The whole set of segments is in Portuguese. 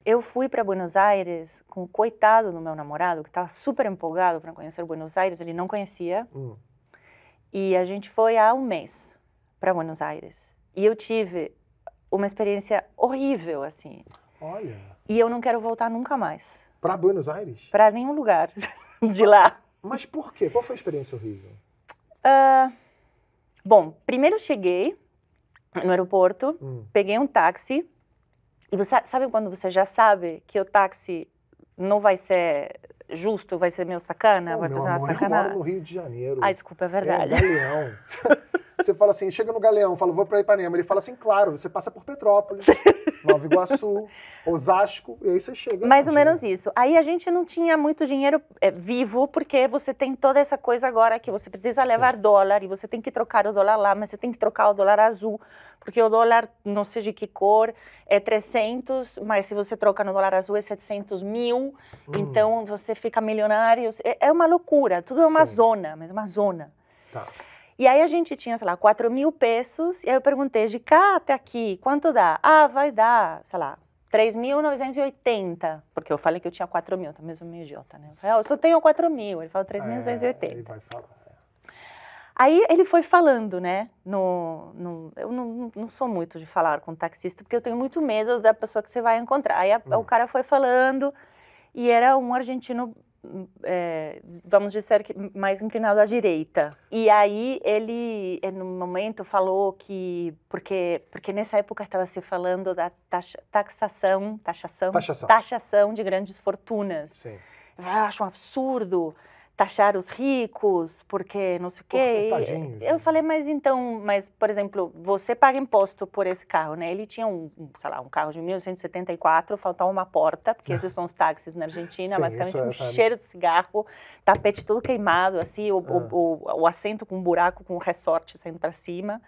eu fui para Buenos Aires com o coitado do meu namorado, que estava super empolgado para conhecer Buenos Aires, ele não conhecia. E a gente foi há um mês para Buenos Aires. E eu tive uma experiência horrível, assim. Olha. E eu não quero voltar nunca mais. Para Buenos Aires? Para nenhum lugar de lá. Mas por quê? Qual foi a experiência horrível? Bom, primeiro cheguei no aeroporto, peguei um táxi. E você sabe quando você já sabe que o táxi não vai ser justo, vai ser meio sacana, vai fazer uma sacanagem? Eu moro no Rio de Janeiro. Ai, desculpa, é verdade. É, Galeão. Você fala assim, chega no Galeão, fala, vou pra Ipanema. Ele fala assim, claro, você passa por Petrópolis, Nova Iguaçu, Osasco, e aí você chega. Mais ou menos isso. Aí a gente não tinha muito dinheiro vivo, porque você tem toda essa coisa agora que você precisa levar dólar, e você tem que trocar o dólar lá, mas você tem que trocar o dólar azul, porque o dólar, não sei de que cor, é 300, mas se você troca no dólar azul é 700 mil, então você fica milionário. É uma loucura, tudo é uma zona, mas uma zona. Tá. E aí a gente tinha, sei lá, 4.000 pesos, e aí eu perguntei, de cá até aqui, quanto dá? Ah, vai dar, sei lá, 3.980, porque eu falei que eu tinha 4.000, tá mesmo meio idiota, né? Eu falei, eu só tenho 4.000, ele falou 3.280. Ele vai falar. Aí ele foi falando, né, eu não sou muito de falar com taxista, porque eu tenho muito medo da pessoa que você vai encontrar. Aí o cara foi falando, e era um argentino, vamos dizer, mais inclinado à direita. E aí ele, no momento, falou que, porque nessa época estava se falando da taxação de grandes fortunas. Sim. Eu acho um absurdo taxar os ricos, porque não sei o quê. Eu falei, mas, por exemplo, você paga imposto por esse carro, né? Ele tinha sei lá, um carro de 1974, faltava uma porta, porque esses são os táxis na Argentina, basicamente um cheiro de cigarro, tapete todo queimado, assim, o assento com um buraco, com um ressorte saindo para cima.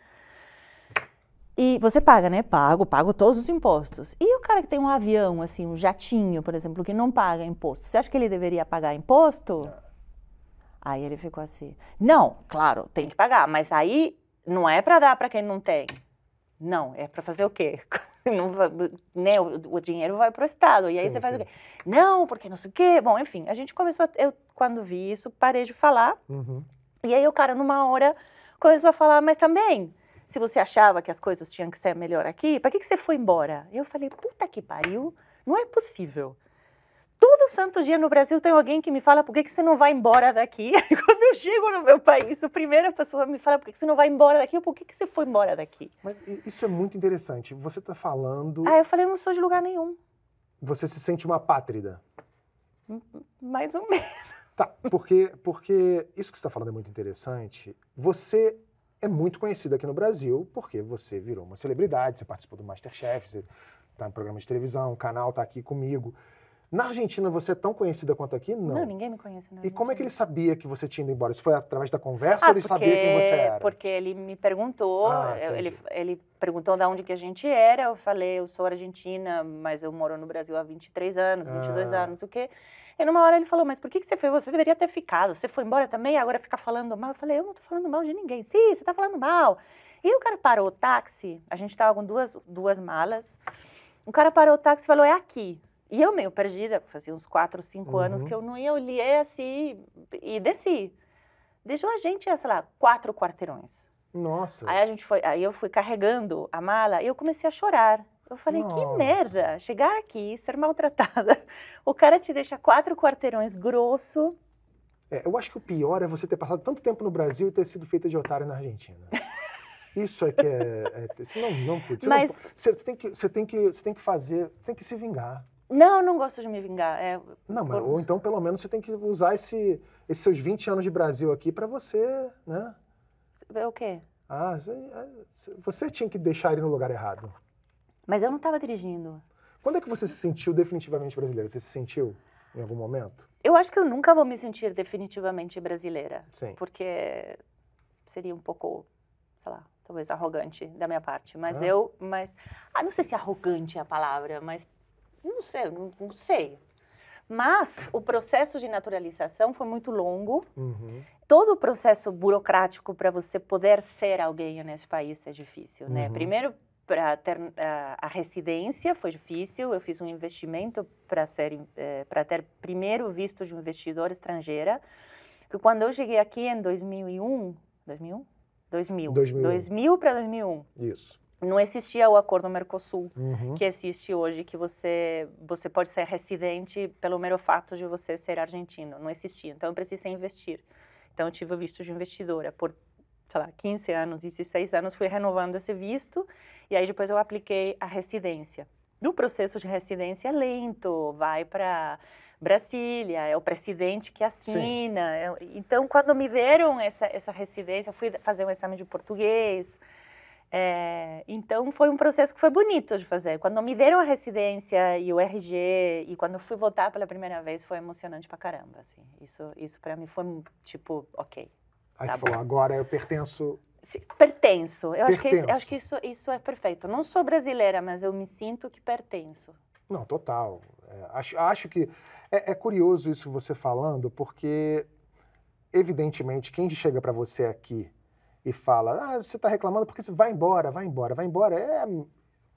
E você paga, né? Pago todos os impostos. E o cara que tem um avião, assim, um jatinho, por exemplo, que não paga imposto, você acha que ele deveria pagar imposto? Aí ele ficou assim, não, claro, tem que pagar, mas aí não é para dar para quem não tem. Não, é para fazer o quê? Não, né, o dinheiro vai para o Estado, e aí você faz o quê? Não, porque não sei o quê. Bom, enfim, a gente começou, eu quando vi isso, parei de falar, e aí o cara, numa hora, começou a falar, mas também, se você achava que as coisas tinham que ser melhor aqui, para que você foi embora? Eu falei, puta que pariu, não é possível. Todo santo dia no Brasil tem alguém que me fala por que você não vai embora daqui. Quando eu chego no meu país, a primeira pessoa me fala por que você não vai embora daqui ou por que você foi embora daqui. Mas isso é muito interessante. Você está falando... Ah, eu falei, eu não sou de lugar nenhum. Você se sente uma pátrida? Mais ou menos. Tá, porque isso que você está falando é muito interessante. Você é muito conhecida aqui no Brasil porque você virou uma celebridade, você participou do MasterChef, você está em programa de televisão, o canal está aqui comigo. Na Argentina, você é tão conhecida quanto aqui? Não. Não, ninguém me conhece na Argentina. E como é que ele sabia que você tinha ido embora? Isso foi através da conversa ou ele sabia quem você era? Porque ele me perguntou, ele perguntou de onde que a gente era, eu falei, eu sou argentina, mas eu moro no Brasil há 23 anos, 22 anos, o quê? E numa hora ele falou, mas por que você foi? Você deveria ter ficado, você foi embora também, agora fica falando mal. Eu falei, eu não tô falando mal de ninguém. Sim, você tá falando mal. E o cara parou o táxi, a gente tava com duas malas, o cara parou o táxi e falou, é aqui. E eu meio perdida, fazia uns 4, 5 anos que eu não ia, eu olhei assim e desci. Deixou a gente, sei lá, 4 quarteirões. Nossa. Aí eu fui carregando a mala e eu comecei a chorar. Eu falei, que merda, chegar aqui, ser maltratada. O cara te deixa 4 quarteirões grosso. Eu acho que o pior é você ter passado tanto tempo no Brasil e ter sido feita de otária na Argentina. Isso é que você não pode. Você tem que se vingar. Não, não gosto de me vingar. Ou então, pelo menos, você tem que usar esses seus 20 anos de Brasil aqui para você, né? O quê? Você tinha que deixar ele no lugar errado. Mas eu não estava dirigindo. Quando é que você se sentiu definitivamente brasileira? Você se sentiu em algum momento? Eu acho que eu nunca vou me sentir definitivamente brasileira. Sim. Porque seria um pouco, sei lá, talvez arrogante da minha parte. Mas não sei se arrogante é a palavra, mas não sei. Mas o processo de naturalização foi muito longo. Todo o processo burocrático para você poder ser alguém nesse país é difícil, né? Primeiro, para ter a residência, foi difícil. Eu fiz um investimento para ter primeiro visto de investidor estrangeira. Que quando eu cheguei aqui em 2000 para 2001. Isso. Não existia o acordo Mercosul, Uhum. que existe hoje, que você pode ser residente pelo mero fato de você ser argentino. Não existia. Então, eu precisei investir. Então, eu tive o visto de investidora por, sei lá, 15 anos, 16 anos, fui renovando esse visto, e aí depois eu apliquei a residência. No processo de residência é lento, vai para Brasília, é o presidente que assina. Então, quando me deram essa residência, eu fui fazer um exame de português. Então, foi um processo que foi bonito de fazer. Quando me deram a residência e o RG, e quando eu fui votar pela primeira vez, foi emocionante pra caramba, assim. Isso para mim foi, tipo, ok. Aí você falou, agora eu pertenço... Pertenço. Eu acho que isso é perfeito. Não sou brasileira, mas eu me sinto que pertenço. Não, total. Acho que... É curioso isso você falando, porque, evidentemente, quem chega para você aqui e fala, você está reclamando porque você vai embora.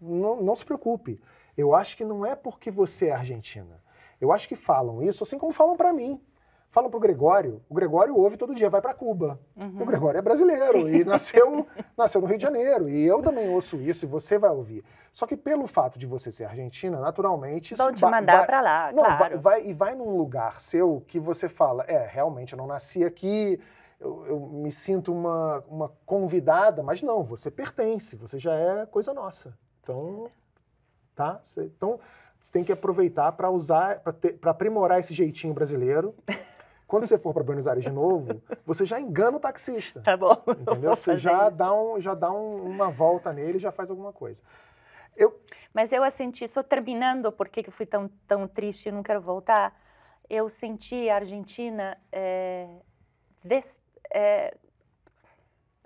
Não se preocupe. Eu acho que não é porque você é argentina. Eu acho que falam isso assim como falam para mim. Falam pro Gregório. O Gregório ouve todo dia, vai para Cuba. Uhum. O Gregório é brasileiro. Sim. E nasceu no Rio de Janeiro. E eu também ouço isso e você vai ouvir. Só que pelo fato de você ser argentina, naturalmente... Vão te mandar para lá, não, claro. Vai num lugar seu que você fala, realmente, eu não nasci aqui, eu me sinto uma convidada, mas não, você pertence, você já é coisa nossa. Então, tá? Então, você tem que aproveitar para usar, para aprimorar esse jeitinho brasileiro. Quando você for para Buenos Aires de novo, você já engana o taxista. Tá bom. Entendeu? Você já dá uma volta nele e já faz alguma coisa. Mas eu senti, só terminando, porque eu fui tão triste e não quero voltar, eu senti a Argentina...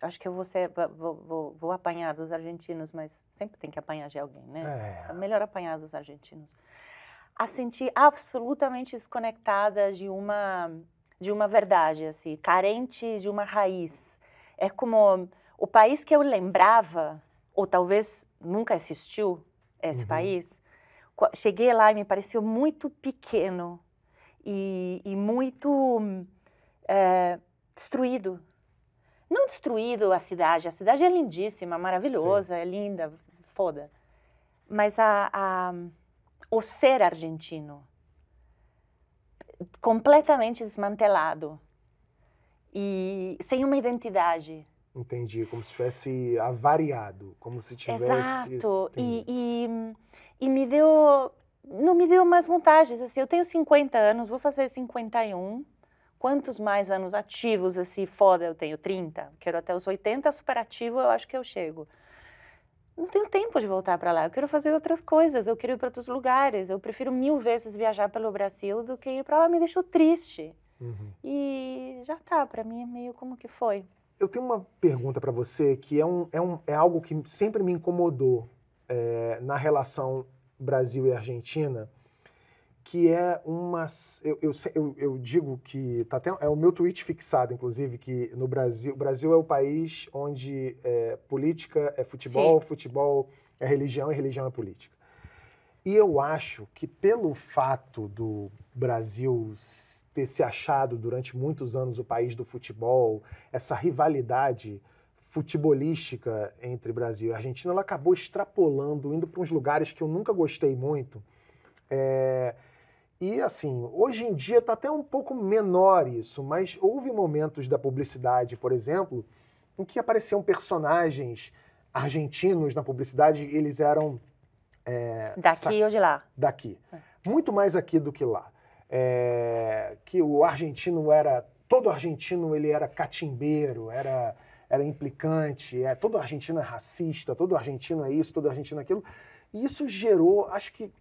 acho que eu vou apanhar dos argentinos, mas sempre tem que apanhar de alguém, né? É melhor apanhar dos argentinos. A sentir absolutamente desconectada de uma verdade, assim, carente de uma raiz. É como o país que eu lembrava, ou talvez nunca existiu esse país, cheguei lá e me pareceu muito pequeno e muito destruído. Não destruído a cidade é lindíssima, maravilhosa, Sim. É linda, foda. Mas o ser argentino, completamente desmantelado e sem uma identidade. Entendi, como se tivesse avariado, como se tivesse... Exato, e não me deu mais vantagens, assim, eu tenho 50 anos, vou fazer 51, quantos mais anos ativos, assim, foda eu tenho? 30, quero até os 80, super ativo, eu acho que eu chego. Não tenho tempo de voltar para lá, eu quero fazer outras coisas, eu quero ir para outros lugares, eu prefiro 1000 vezes viajar pelo Brasil do que ir para lá, me deixou triste. Uhum. E já tá, para mim é meio como que foi. Eu tenho uma pergunta para você que é algo que sempre me incomodou na relação Brasil e Argentina, que é eu digo que tá até, é o meu tweet fixado, inclusive, que no Brasil, o Brasil é o país onde política é futebol, Sim. Futebol é religião e religião é política. E eu acho que pelo fato do Brasil ter se achado durante muitos anos o país do futebol, essa rivalidade futebolística entre Brasil e Argentina, ela acabou extrapolando, indo para uns lugares que eu nunca gostei muito. E assim, hoje em dia está até um pouco menor isso, mas houve momentos da publicidade, por exemplo, em que apareciam personagens argentinos na publicidade, eles eram... daqui ou de lá? Daqui. Muito mais aqui do que lá. Que o argentino todo argentino ele era catimbeiro, era implicante, todo argentino é racista, todo argentino é isso, todo argentino é aquilo. E isso gerou, acho que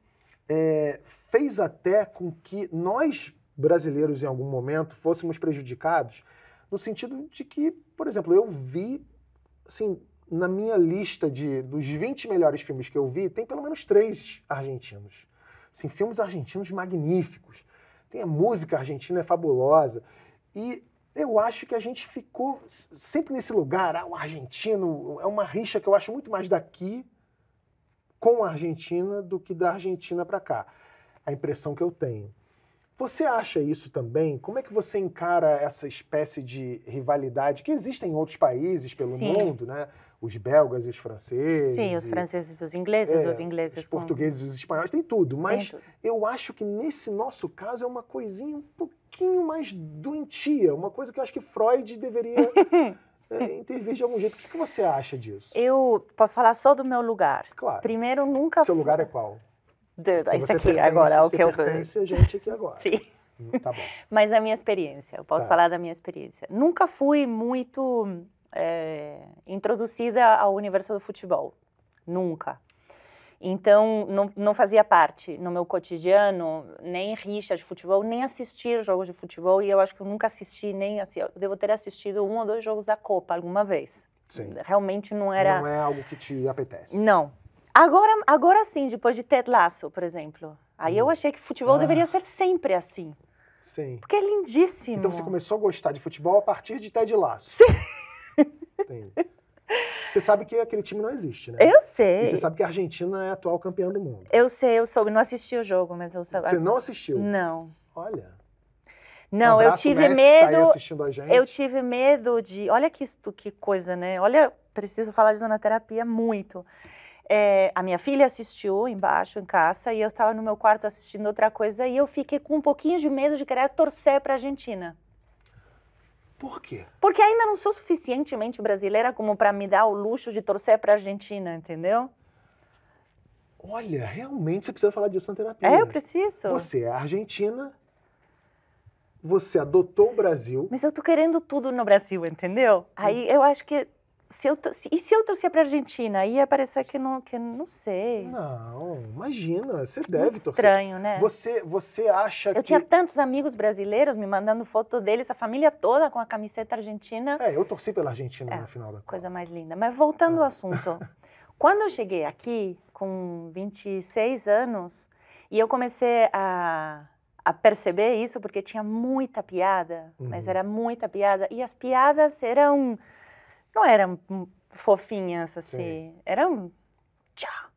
fez até com que nós, brasileiros, em algum momento, fôssemos prejudicados, no sentido de que, por exemplo, eu vi, assim, na minha lista dos 20 melhores filmes que eu vi, tem pelo menos 3 argentinos. Assim, filmes argentinos magníficos. Tem a música argentina, é fabulosa. E eu acho que a gente ficou sempre nesse lugar, o argentino, é uma rixa que eu acho muito mais daqui com a Argentina do que da Argentina para cá. A impressão que eu tenho. Você acha isso também? Como é que você encara essa espécie de rivalidade que existe em outros países pelo mundo, né? Os belgas e os franceses. Sim, os franceses e os ingleses. Os portugueses e os espanhóis, tem tudo. Mas tem tudo. Eu acho que nesse nosso caso é uma coisinha um pouquinho mais doentia, uma coisa que eu acho que Freud deveria intervir de algum jeito. O que você acha disso? Eu posso falar só do meu lugar. Claro. Primeiro, nunca... Seu lugar é qual? Isso aqui, agora. Você pertence a gente aqui agora. Sim. Tá bom. Mas a minha experiência, eu posso falar da minha experiência. Nunca fui muito introduzida ao universo do futebol. Nunca. Então, não fazia parte no meu cotidiano, nem rixa de futebol, nem assistir jogos de futebol. E eu acho que eu nunca assisti, nem assim, eu devo ter assistido 1 ou 2 jogos da Copa alguma vez. Sim. Realmente não era... Não é algo que te apetece. Não. Agora sim, depois de Ted Lasso, por exemplo. Aí eu achei que futebol deveria ser sempre assim. Sim. Porque é lindíssimo. Então você começou a gostar de futebol a partir de Ted Lasso. Sim. Entendi. Você sabe que aquele time não existe, né? Eu sei. E você sabe que a Argentina é a atual campeã do mundo. Eu sei, eu soube. Não assisti o jogo, mas eu soube. Você não assistiu? Não. Olha. Não, eu tive Messi, medo. tá aí assistindo a gente. Eu tive medo de... Olha que coisa, né? Olha, preciso falar de zonoterapia muito. A minha filha assistiu embaixo, em casa, e eu estava no meu quarto assistindo outra coisa, e eu fiquei com um pouquinho de medo de querer torcer para a Argentina. Por quê? Porque ainda não sou suficientemente brasileira como para me dar o luxo de torcer para a Argentina, entendeu? Olha, realmente você precisa falar disso na terapia. Eu preciso. Você é argentina, você adotou o Brasil. Mas eu tô querendo tudo no Brasil, entendeu? Aí eu acho que se eu torcer para a Argentina, ia parecer que não sei. Não, imagina, você deve Muito torcer. estranho, né? Você acha que... Eu tinha tantos amigos brasileiros me mandando foto deles, a família toda com a camiseta argentina. Eu torci pela Argentina na final da Copa. Coisa mais linda. Mas voltando ao assunto. Quando eu cheguei aqui, com 26 anos, e eu comecei a perceber isso, porque tinha muita piada, mas era muita piada, e as piadas não eram fofinhas, assim, Sim. eram tchá.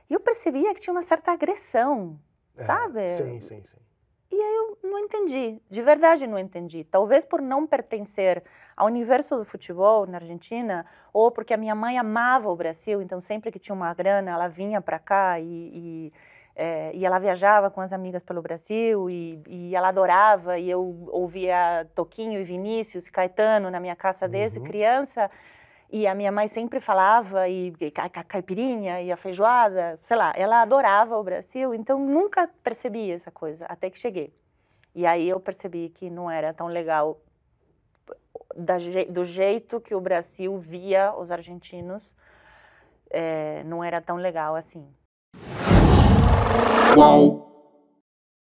E eu percebia que tinha uma certa agressão, sabe? Sim. E aí eu não entendi, de verdade não entendi. Talvez por não pertencer ao universo do futebol na Argentina, ou porque a minha mãe amava o Brasil, então sempre que tinha uma grana, ela vinha para cá e ela viajava com as amigas pelo Brasil e ela adorava, e eu ouvia Toquinho e Vinícius e Caetano na minha casa desde criança, e a minha mãe sempre falava, e a caipirinha e a feijoada, sei lá, ela adorava o Brasil, então nunca percebi essa coisa, até que cheguei. E aí eu percebi que não era tão legal do jeito que o Brasil via os argentinos, não era tão legal assim. Qual?